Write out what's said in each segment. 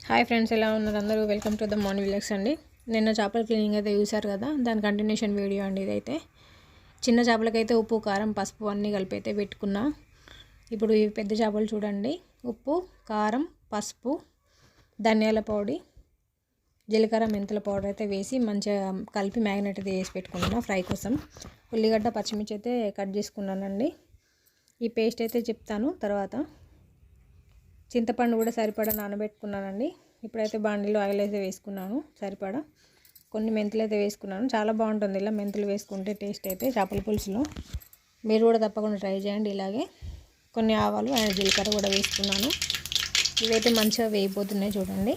Hi friends, ఎలా ఉన్నారు అందరూ? Welcome to the morning vlogs అండి. నిన్న చేపల క్లీనింగ్ అయితే చూసారు కదా, దాని కంటిన్యూషన్ వీడియో అండి ఇదైతే. చిన్న చేపలకైతే ఉప్పు, కారం, పసుపు అన్నీ కలిపి అయితే పెట్టుకున్నా. ఇప్పుడు ఈ పెద్ద చేపలు చూడండి, ఉప్పు, కారం, పసుపు, ధనియాల పౌడర్, జీలకర్ర, మెంతుల పౌడర్ అయితే వేసి మంచిగా కలిపి మ్యాగ్నేట్ అయితే వేసి పెట్టుకున్నాను ఫ్రై కోసం. ఉల్లిగడ్డ, పచ్చిమిర్చి అయితే కట్ చేసుకున్నానండి. ఈ పేస్ట్ అయితే చెప్తాను తర్వాత. చింతపండు కూడా సరిపడా నానబెట్టుకున్నానండి. ఇప్పుడైతే బాండీలో ఆయిల్ అయితే వేసుకున్నాను సరిపడా. కొన్ని మెంతులు అయితే వేసుకున్నాను. చాలా బాగుంటుంది ఇలా మెంతులు వేసుకుంటే టేస్ట్ అయితే చేపల పులుసులో. మీరు కూడా తప్పకుండా ట్రై చేయండి ఇలాగే. కొన్ని ఆవాలు అండ్ జీలకర్ర కూడా వేసుకున్నాను. ఇవైతే మంచిగా వేగిపోతున్నాయి చూడండి.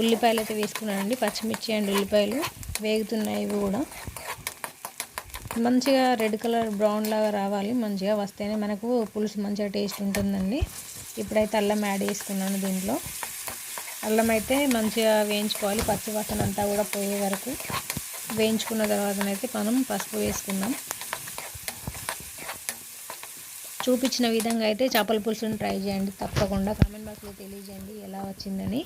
ఉల్లిపాయలు అయితే వేసుకున్నానండి. పచ్చిమిర్చి అండ్ ఉల్లిపాయలు వేగుతున్నాయి. ఇవి కూడా మంచిగా రెడ్ కలర్ బ్రౌన్ లాగా రావాలి. మంచిగా వస్తేనే మనకు పులుసు మంచిగా టేస్ట్ ఉంటుందండి. ఇప్పుడైతే అల్లం యాడ్ చేసుకున్నాను దీంట్లో. అల్లం అయితే మంచిగా వేయించుకోవాలి, పచ్చి వాసన అంతా కూడా పోయే వరకు వేయించుకున్న తర్వాతనైతే మనం పసుపు వేసుకుందాం. చూపించిన విధంగా అయితే చేపల పులుసుని ట్రై చేయండి తప్పకుండా. కామెంట్ బాక్స్లో తెలియజేయండి ఎలా వచ్చిందని.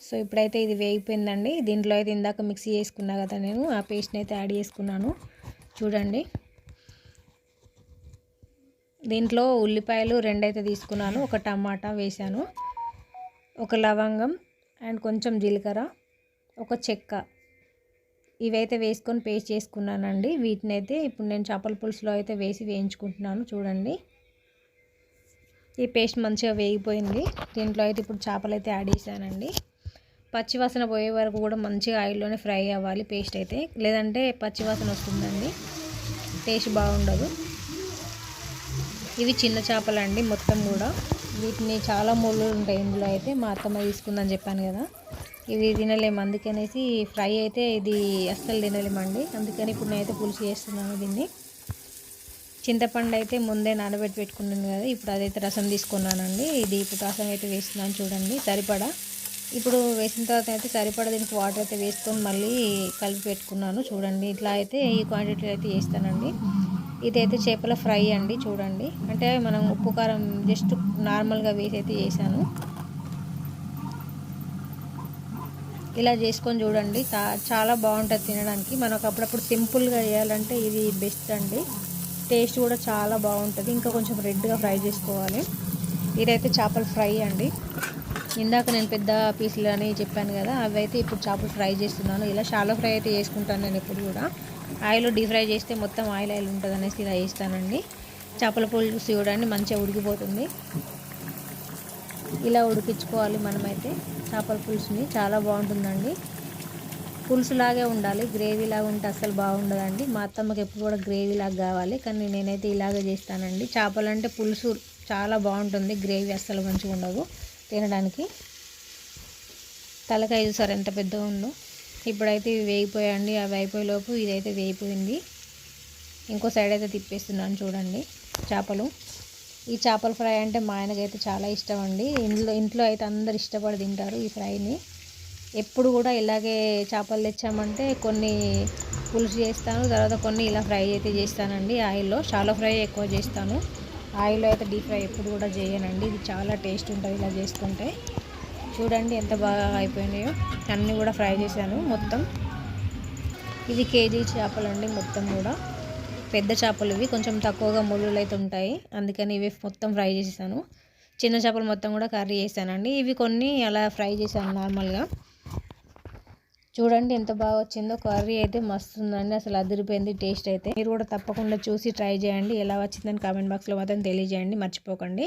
సో ఇప్పుడైతే ఇది వేగిపోయిందండి. దీంట్లో అయితే ఇందాక మిక్సీ చేసుకున్నా కదా నేను, ఆ పేస్ట్ని అయితే యాడ్ చేసుకున్నాను చూడండి. దీంట్లో ఉల్లిపాయలు 2 అయితే తీసుకున్నాను, ఒక టమాటా వేసాను, ఒక లవంగం అండ్ కొంచెం జీలకర్ర, ఒక చెక్క, ఇవైతే వేసుకొని పేస్ట్ చేసుకున్నానండి. వీటిని అయితే ఇప్పుడు నేను చేపల పులుసులో అయితే వేసి వేయించుకుంటున్నాను చూడండి. ఈ పేస్ట్ మంచిగా వేగిపోయింది. దీంట్లో అయితే ఇప్పుడు చేపలు అయితే యాడ్ చేశానండి. పచ్చివాసన పోయే వరకు కూడా మంచిగా ఆయిల్లోనే ఫ్రై అవ్వాలి పేస్ట్ అయితే, లేదంటే పచ్చివాసన వస్తుందండి, టేస్ట్ బాగుండదు. ఇవి చిన్న చేపలు అండి మొత్తం కూడా. వీటిని చాలా ముళ్ళు ఉంటాయి ఇందులో అయితే. మా అత్తమ్మ తీసుకుందని చెప్పాను కదా, ఇవి తినలేము, అందుకనేసి ఫ్రై అయితే ఇది అస్సలు తినలేమండి. అందుకని ఇప్పుడు నేనైతే పులుసు చేస్తున్నాను దీన్ని. చింతపండు అయితే ముందే నానబెట్టి పెట్టుకున్నాను కదా, ఇప్పుడు అదైతే రసం తీసుకున్నానండి. ఇది ఇప్పుడు రసం అయితే వేస్తున్నాను చూడండి సరిపడా. ఇప్పుడు వేసిన తర్వాత అయితే సరిపడా దీనికి వాటర్ అయితే వేసుకొని మళ్ళీ కలిపి పెట్టుకున్నాను చూడండి. ఇట్లా అయితే ఈ క్వాంటిటీ అయితే చేస్తానండి. ఇదైతే చేపల ఫ్రై అండి చూడండి. అంటే మనం ఉప్పు కారం జస్ట్ నార్మల్గా వేసి అయితే చేశాను. ఇలా చేసుకొని చూడండి, చాలా బాగుంటుంది తినడానికి. మనకు అప్పుడప్పుడు సింపుల్గా చేయాలంటే ఇది బెస్ట్ అండి. టేస్ట్ కూడా చాలా బాగుంటుంది. ఇంకా కొంచెం రెడ్గా ఫ్రై చేసుకోవాలి. ఇదైతే చేపల ఫ్రై అండి. ఇందాక నేను పెద్ద పీసులు అని చెప్పాను కదా, అవి అయితే ఇప్పుడు చేపలు ఫ్రై చేస్తున్నాను. ఇలా షాలో ఫ్రై అయితే చేసుకుంటాను నేను ఎప్పుడు కూడా. ఆయిల్ డీప్ ఫ్రై చేస్తే మొత్తం ఆయిల్ ఉంటుంది అనేసి ఇలా చేస్తానండి. చేపల పులుసు చూడండి మంచిగా ఉడికిపోతుంది. ఇలా ఉడికించుకోవాలి మనమైతే చేపల పులుసుని. చాలా బాగుంటుందండి. పులుసులాగే ఉండాలి, గ్రేవీలాగా ఉంటే అస్సలు బాగుండదండి. మా అత్తమ్మకి ఎప్పుడు కూడా గ్రేవీలాగా కావాలి, కానీ నేనైతే ఇలాగే చేస్తానండి. చేపలు అంటే పులుసు చాలా బాగుంటుంది, గ్రేవీ అస్సలు మంచిగా ఉండదు తినడానికి. తలకాయ చూసారు ఎంత పెద్దగా ఉందో. ఇప్పుడైతే ఇవి వేగిపోయాయండి. అవి అయిపోయేలోపు ఇదైతే వేగిపోయింది. ఇంకో సైడ్ అయితే తిప్పేస్తున్నాను చూడండి చేపలు. ఈ చేపల ఫ్రై అంటే మా ఆయనకైతే చాలా ఇష్టం అండి. ఇంట్లో అయితే అందరు ఇష్టపడి తింటారు ఈ ఫ్రైని. ఎప్పుడు కూడా ఇలాగే చేపలు తెచ్చామంటే కొన్ని పులుసు చేస్తాను, తర్వాత కొన్ని ఇలా ఫ్రై అయితే చేస్తానండి ఆయిల్లో. షాలో ఫ్రై ఎక్కువ చేస్తాను, ఆయిల్లో అయితే డీప్ ఫ్రై ఎప్పుడు కూడా చేయనండి. ఇది చాలా టేస్ట్ ఉంటుంది ఇలా చేసుకుంటే. చూడండి ఎంత బాగా అయిపోయినాయో. అన్నీ కూడా ఫ్రై చేశాను మొత్తం. ఇది కేజీ చేపలు అండి మొత్తం కూడా. పెద్ద చేపలు ఇవి, కొంచెం తక్కువగా ముళ్ళులు అయితే ఉంటాయి, అందుకని ఇవి మొత్తం ఫ్రై చేసేసాను. చిన్న చేపలు మొత్తం కూడా కర్రీ చేశానండి. ఇవి కొన్ని అలా ఫ్రై చేశాను నార్మల్గా. చూడండి ఎంత బాగా వచ్చిందో. కర్రీ అయితే మస్తు ఉందండి, అసలు అదిరిపోయింది టేస్ట్ అయితే. మీరు కూడా తప్పకుండా చూసి ట్రై చేయండి. ఎలా వచ్చిందని కామెంట్ బాక్స్లో మాత్రం తెలియజేయండి మర్చిపోకండి.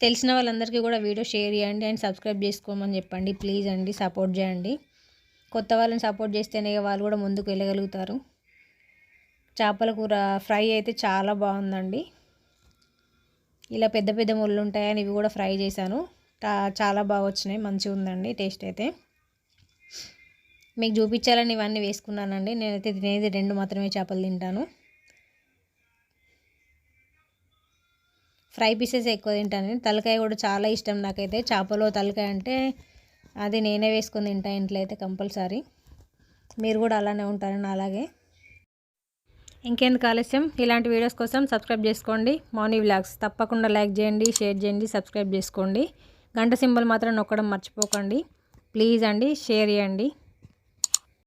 తెలిసిన వాళ్ళందరికీ కూడా వీడియో షేర్ చేయండి అండ్ సబ్స్క్రైబ్ చేసుకోమని చెప్పండి ప్లీజ్ అండి. సపోర్ట్ చేయండి. కొత్త వాళ్ళని సపోర్ట్ చేస్తేనే వాళ్ళు కూడా ముందుకు వెళ్ళగలుగుతారు. చేపల కూర ఫ్రై అయితే చాలా బాగుందండి. ఇలా పెద్ద పెద్ద ముళ్ళు ఉంటాయని ఇవి కూడా ఫ్రై చేశాను. చాలా బాగా వచ్చినాయి, మంచిగా ఉందండి టేస్ట్ అయితే. మీకు చూపించాలని ఇవన్నీ వేసుకున్నానండి. నేనైతే తినేది 2 మాత్రమే చేపలు తింటాను. ఫ్రై పీసెస్ ఎక్కువ తింటాను. తలకాయ కూడా చాలా ఇష్టం నాకైతే. చేపలో తలకాయ అంటే అది నేనే వేసుకొని తింటాను ఇంట్లో అయితే కంపల్సరీ. మీరు కూడా అలానే ఉంటారని అలాగే. ఇంకెందుకు ఆలస్యం, ఇలాంటి వీడియోస్ కోసం సబ్స్క్రైబ్ చేసుకోండి. మౌని వ్లాగ్స్ తప్పకుండా లైక్ చేయండి, షేర్ చేయండి, సబ్స్క్రైబ్ చేసుకోండి. గంట సింబల్ మాత్రం నొక్కడం మర్చిపోకండి. ప్లీజ్ అండి, షేర్ చేయండి.